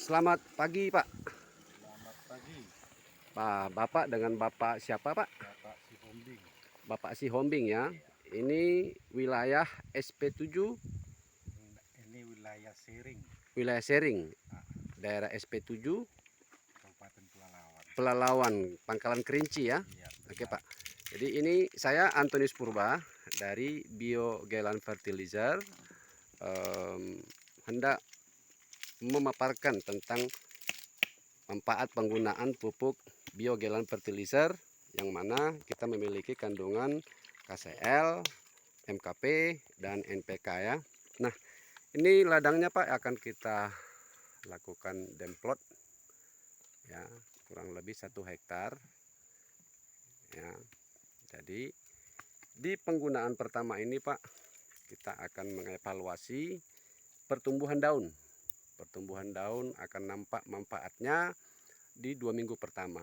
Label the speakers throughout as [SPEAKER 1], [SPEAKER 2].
[SPEAKER 1] Selamat pagi, Pak.
[SPEAKER 2] Selamat pagi,
[SPEAKER 1] Pak, Bapak dengan Bapak siapa, Pak?
[SPEAKER 2] Bapak Sihombing.
[SPEAKER 1] Bapak Si Hombing ya.
[SPEAKER 2] Iya,
[SPEAKER 1] Ini wilayah SP7,
[SPEAKER 2] ini wilayah Sering,
[SPEAKER 1] wilayah Sering,
[SPEAKER 2] ah,
[SPEAKER 1] daerah SP7,
[SPEAKER 2] Kabupaten Pelalawan.
[SPEAKER 1] Pelalawan, Pangkalan Kerinci ya.
[SPEAKER 2] Iya,
[SPEAKER 1] Oke,
[SPEAKER 2] benar.
[SPEAKER 1] Pak. Jadi ini saya Antonius Purba dari Biogelan Fertilizer, em, hendak memaparkan tentang manfaat penggunaan pupuk Biogelan Fertilizer yang mana kita memiliki kandungan KCL, MKP, dan NPK ya. Nah, ini ladangnya Pak akan kita lakukan demplot ya, kurang lebih 1 hektar ya. Jadi di penggunaan pertama ini Pak, kita akan mengevaluasi pertumbuhan daun. Pertumbuhan daun akan nampak manfaatnya di 2 minggu pertama.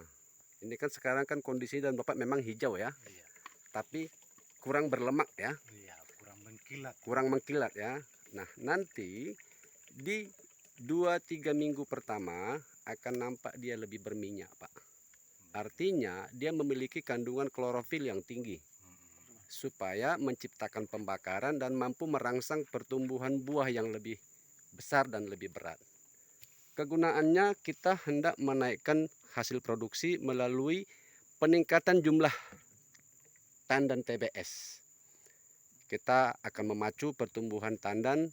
[SPEAKER 1] Ini kan sekarang kan kondisi dan Bapak memang hijau ya,
[SPEAKER 2] Iya,
[SPEAKER 1] tapi kurang berlemak ya,
[SPEAKER 2] iya, kurang mengkilat.
[SPEAKER 1] kurang mengkilat ya. Nah, nanti di 2-3 minggu pertama akan nampak dia lebih berminyak, Pak. Artinya dia memiliki kandungan klorofil yang tinggi supaya menciptakan pembakaran dan mampu merangsang pertumbuhan buah yang lebih besar dan lebih berat. Kegunaannya kita hendak menaikkan hasil produksi melalui peningkatan jumlah tandan TBS. Kita akan memacu pertumbuhan tandan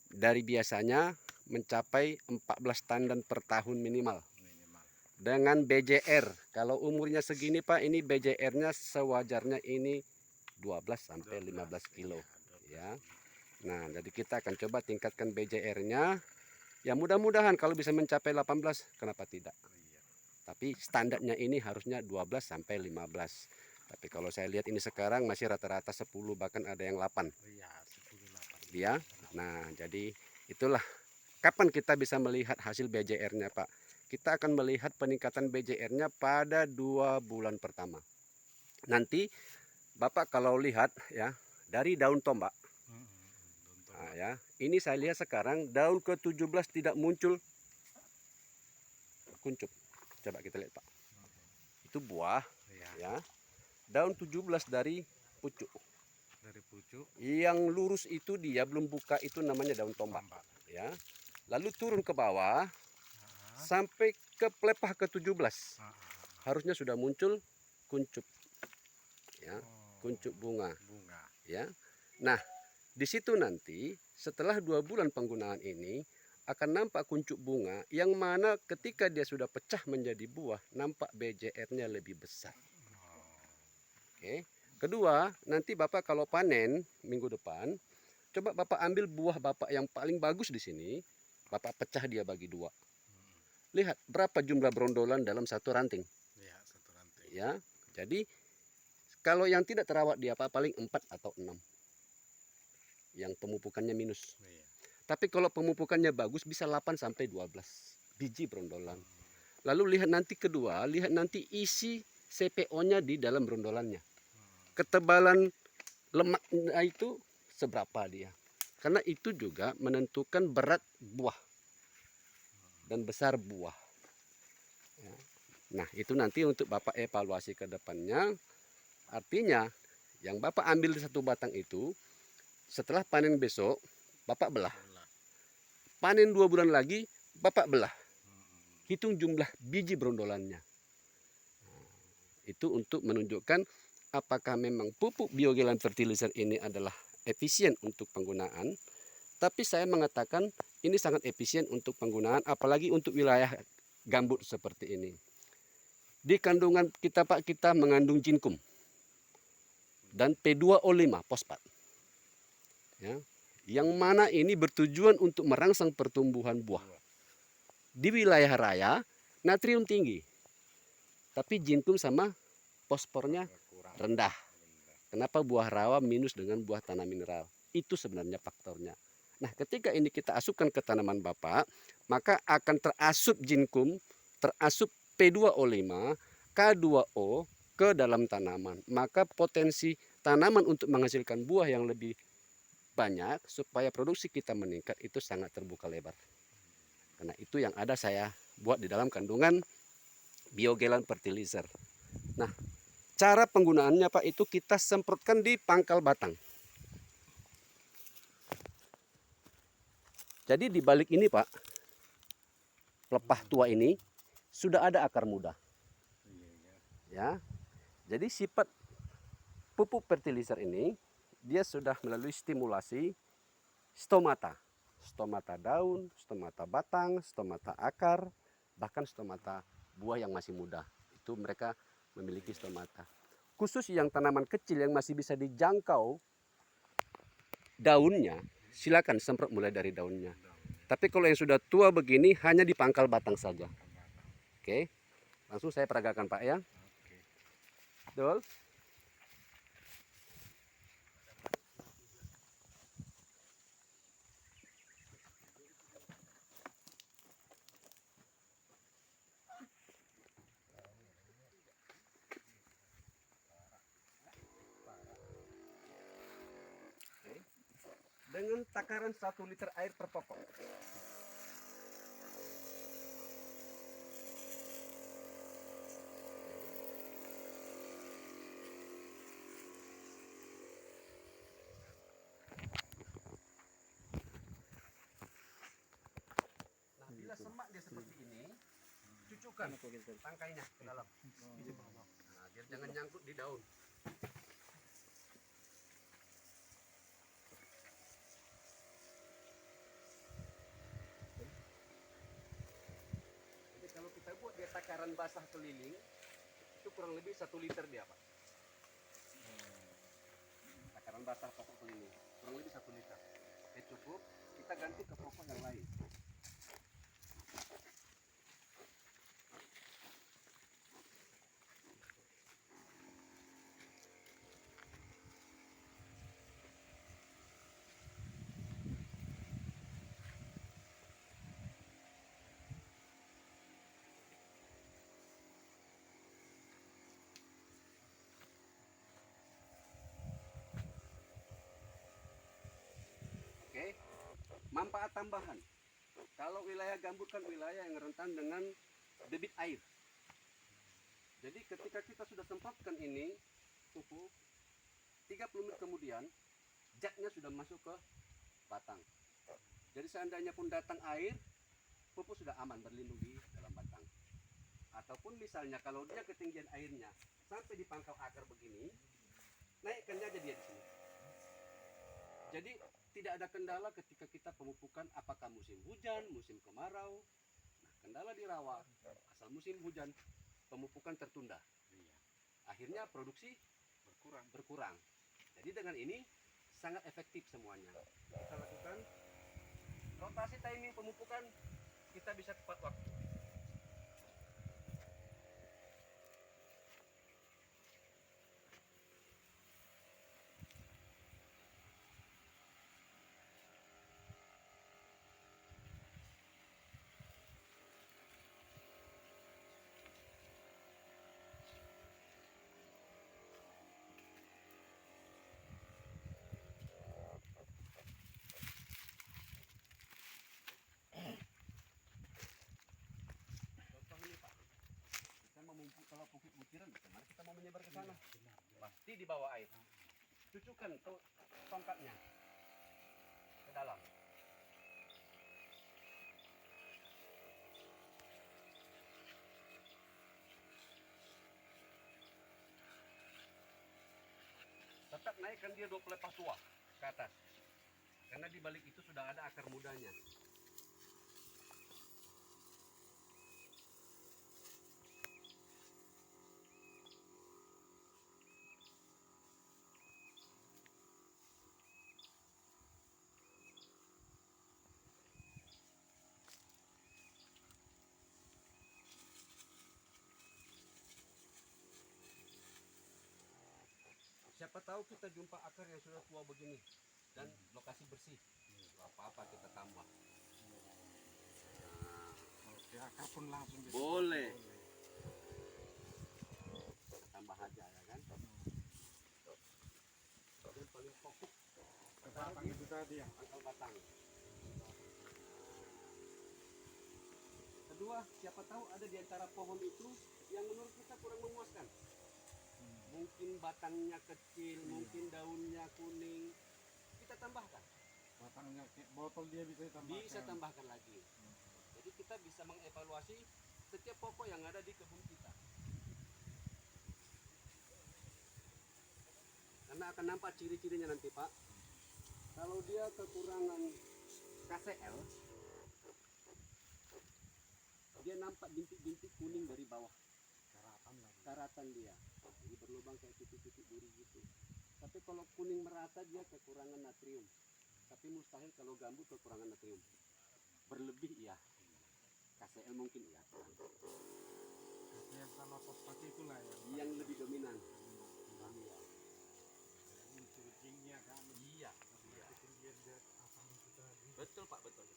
[SPEAKER 1] dari biasanya mencapai 14 tandan per tahun minimal.
[SPEAKER 2] Minimal.
[SPEAKER 1] Dengan BJR, kalau umurnya segini Pak, ini BJR-nya sewajarnya ini 12 sampai 15 kilo. Ya. Nah, jadi kita akan coba tingkatkan BJR-nya. Ya mudah-mudahan kalau bisa mencapai 18, kenapa tidak?
[SPEAKER 2] Iya,
[SPEAKER 1] Tapi standarnya ini harusnya 12 sampai 15. Tapi kalau saya lihat ini sekarang masih rata-rata 10, bahkan ada yang 8.
[SPEAKER 2] iya, 10-8.
[SPEAKER 1] Ya. Nah, jadi itulah kapan kita bisa melihat hasil BJR-nya, Pak. Kita akan melihat peningkatan BJR-nya pada 2 bulan pertama. Nanti Bapak kalau lihat ya, dari daun tombak. Nah, ya, ini saya lihat sekarang daun ke-17 tidak muncul kuncup. Coba kita lihat, Pak. Itu buah
[SPEAKER 2] Iya,
[SPEAKER 1] ya. Daun 17 dari pucuk.
[SPEAKER 2] dari pucuk
[SPEAKER 1] Yang lurus itu dia belum buka, itu namanya daun tombak
[SPEAKER 2] tambak.
[SPEAKER 1] ya. Lalu turun ke bawah
[SPEAKER 2] Ah,
[SPEAKER 1] sampai ke pelepah ke-17.
[SPEAKER 2] ah, ah.
[SPEAKER 1] Harusnya sudah muncul kuncup ya,
[SPEAKER 2] Oh,
[SPEAKER 1] kuncup bunga
[SPEAKER 2] bunga.
[SPEAKER 1] ya. Nah, di situ nanti setelah 2 bulan penggunaan ini akan nampak kuncup bunga yang mana ketika dia sudah pecah menjadi buah nampak BJR-nya lebih besar. Oke. Kedua, nanti Bapak kalau panen minggu depan, coba Bapak ambil buah Bapak yang paling bagus di sini, Bapak pecah dia bagi 2. Lihat berapa jumlah brondolan dalam satu ranting.
[SPEAKER 2] Iya, satu ranting.
[SPEAKER 1] Ya. Jadi kalau yang tidak terawat dia Pak paling 4 atau 6. Yang pemupukannya minus.
[SPEAKER 2] Iya.
[SPEAKER 1] Tapi kalau pemupukannya bagus bisa 8 sampai 12 biji brondolan. Lalu lihat nanti kedua, lihat nanti isi CPO-nya di dalam brondolannya. Ketebalan lemaknya itu seberapa dia. Karena itu juga menentukan berat buah dan besar buah. Ya. Nah, itu nanti untuk Bapak evaluasi ke depannya. Artinya, yang Bapak ambil di satu batang itu, setelah panen besok, Bapak belah.
[SPEAKER 2] Belah.
[SPEAKER 1] Panen 2 bulan lagi, Bapak belah. Hitung jumlah biji brondolannya. Itu untuk menunjukkan apakah memang pupuk Biogelan Fertilizer ini adalah efisien untuk penggunaan. Tapi saya mengatakan ini sangat efisien untuk penggunaan, apalagi untuk wilayah gambut seperti ini. Di kandungan kita Pak, kita mengandung jinkum dan P2O5 fosfat. Ya, yang mana ini bertujuan untuk merangsang pertumbuhan buah. Di wilayah raya natrium tinggi, tapi jinkum sama fosfornya
[SPEAKER 2] Kurang.
[SPEAKER 1] rendah. Kenapa buah rawa minus dengan buah tanah mineral? Itu sebenarnya faktornya. Nah, ketika ini kita asupkan ke tanaman Bapak, maka akan terasup jinkum, terasup P2O5, K2O ke dalam tanaman. Maka potensi tanaman untuk menghasilkan buah yang lebih banyak supaya produksi kita meningkat itu sangat terbuka lebar. Karena itu yang ada saya buat di dalam kandungan biogelan fertilizer. Nah, cara penggunaannya Pak itu kita semprotkan di pangkal batang. Jadi di balik ini Pak, pelepah tua ini sudah ada akar muda.
[SPEAKER 2] Iya, iya.
[SPEAKER 1] Ya, jadi sifat pupuk fertilizer ini dia sudah melalui stimulasi stomata, stomata daun, stomata batang, stomata akar, bahkan stomata buah yang masih muda. Itu mereka memiliki stomata. Khusus yang tanaman kecil yang masih bisa dijangkau daunnya, silakan semprot mulai dari daunnya. Tapi kalau yang sudah tua begini hanya di pangkal batang saja. Oke, langsung saya peragakan Pak ya.
[SPEAKER 2] Oke.
[SPEAKER 1] Betul. Dengan takaran 1 liter air per pokok. Nah, bila semak dia seperti ini, cucukkan tangkainya ke dalam. Nah, biar jangan nyangkut di daun. Jadi kalau kita buat dia takaran basah keliling, itu kurang lebih 1 liter dia Pak. Takaran basah pokok keliling, kurang lebih 1 liter. Oke cukup, kita ganti ke pokok yang lain. Oke, manfaat tambahan. Kalau wilayah gambut kan wilayah yang rentan dengan debit air. Jadi ketika kita sudah semprotkan ini pupuk, 30 menit kemudian zatnya sudah masuk ke batang. Jadi seandainya pun datang air, pupuk sudah aman berlindung di dalam batang. Ataupun misalnya kalau dia ketinggian airnya sampai di pangkal akar begini, naikkan aja dia di sini. Jadi tidak ada kendala ketika kita pemupukan apakah musim hujan, musim kemarau. Nah, kendala di rawa, asal musim hujan pemupukan tertunda.
[SPEAKER 2] Iya.
[SPEAKER 1] Akhirnya produksi berkurang. Jadi dengan ini sangat efektif semuanya. Kita lakukan rotasi timing pemupukan, kita bisa tepat waktu. Contoh ini Pak, kita mau kalau pupuk butiran, bagaimana kita mau menyebar ke sana? Pasti di bawah air. Cucukkan tongkatnya ke dalam. Tetap naikkan dia 2 pelepah tua ke atas. Karena di balik itu sudah ada akar mudanya. Siapa tahu kita jumpa akar yang sudah tua begini dan lokasi bersih. Apa-apa kita tambah.
[SPEAKER 2] Oke, akar pun langsung bisa.
[SPEAKER 1] Boleh. Kita tambah aja ya kan. Dan paling fokus
[SPEAKER 2] Ke batang itu tadi ya.
[SPEAKER 1] pangkal batang. bawah, siapa tahu ada di antara pohon itu yang menurut kita kurang memuaskan. Mungkin batangnya kecil, mungkin daunnya kuning, kita tambahkan.
[SPEAKER 2] Batangnya kayak botol dia bisa ditambahkan.
[SPEAKER 1] Bisa tambahkan lagi. Jadi kita bisa mengevaluasi setiap pokok yang ada di kebun kita. Karena akan nampak ciri-cirinya nanti Pak. Kalau dia kekurangan KCl, dia nampak bintik-bintik kuning dari bawah.
[SPEAKER 2] Karatan lagi.
[SPEAKER 1] Karatan dia. Jadi berlubang kayak titik-titik duri gitu. Tapi kalau kuning merata dia kekurangan natrium. Tapi mustahil kalau gambut kekurangan natrium. Berlebih iya. KCl mungkin iya.
[SPEAKER 2] Yang sama fosfat itulah
[SPEAKER 1] Yang lebih dominan.
[SPEAKER 2] Iya. Unsur zincnya kan.
[SPEAKER 1] Iya.
[SPEAKER 2] Iya. Ketinggian dia asam itu tadi.
[SPEAKER 1] Betul Pak, betul.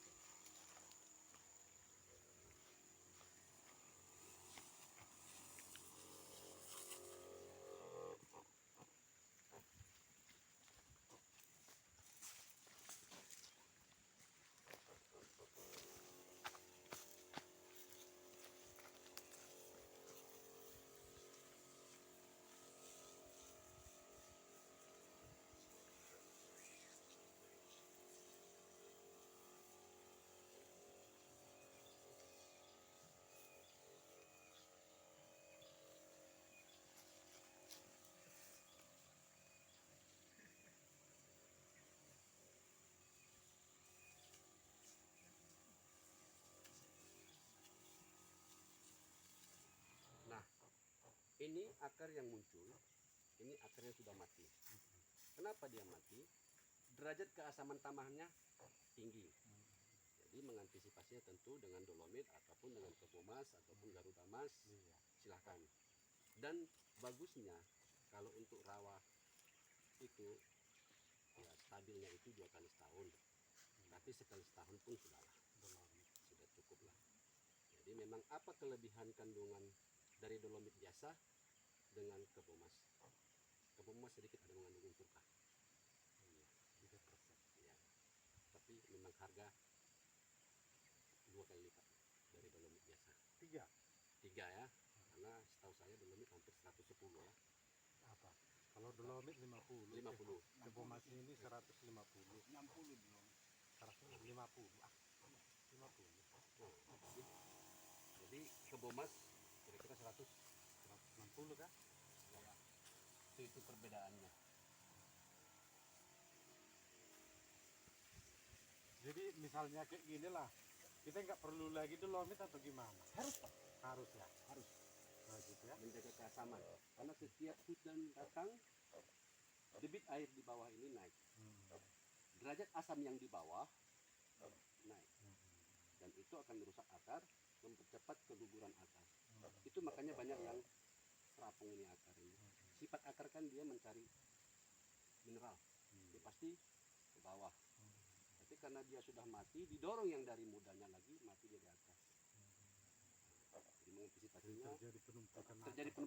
[SPEAKER 1] Nah, ini akar yang muncul, ini akar yang sudah mati. Kenapa dia mati? Derajat keasaman tanahnya tinggi. Jadi mengantisipasinya tentu dengan dolomit ataupun dengan Kebomas ataupun Garuda Mas,
[SPEAKER 2] Iya.
[SPEAKER 1] silahkan. Dan bagusnya kalau untuk rawa itu ya stabilnya itu 2 kali setahun. Tapi sekali setahun pun sudahlah, sudah cukup lah. Jadi memang apa kelebihan kandungan dari dolomit biasa dengan Kebomas? Kebomas sedikit ada mengandung unsur K. Iya, 3%. Ya. Tapi memang harga 2 kali lipat dari dolomit biasa. 3 ya, karena setahu saya dolomit hampir 110 ya.
[SPEAKER 2] Apa? Kalau dolomit 50.
[SPEAKER 1] 50.
[SPEAKER 2] Kebomas ini 150. 60 belum. 150. 50.
[SPEAKER 1] Jadi Kebomas kira-kira
[SPEAKER 2] 160 kan?
[SPEAKER 1] ya. Itu perbedaannya.
[SPEAKER 2] Jadi misalnya kayak gini lah, kita nggak perlu lagi dolomit atau gimana?
[SPEAKER 1] Harus Pak,
[SPEAKER 2] Harus ya.
[SPEAKER 1] harus
[SPEAKER 2] Nah, gitu ya.
[SPEAKER 1] menjaga keasaman. Karena setiap hujan datang, debit air di bawah ini naik. Derajat asam yang di bawah naik. Dan itu akan merusak akar, mempercepat keguguran akar. Itu makanya banyak yang terapung ini akar ini. Sifat akar kan dia mencari mineral. Dia pasti ke bawah. Tapi karena dia sudah mati, didorong yang dari mudanya lagi, mati dia di atas. Jadi mengantisipasinya
[SPEAKER 2] Terjadi penumpukan
[SPEAKER 1] terjadi
[SPEAKER 2] akar.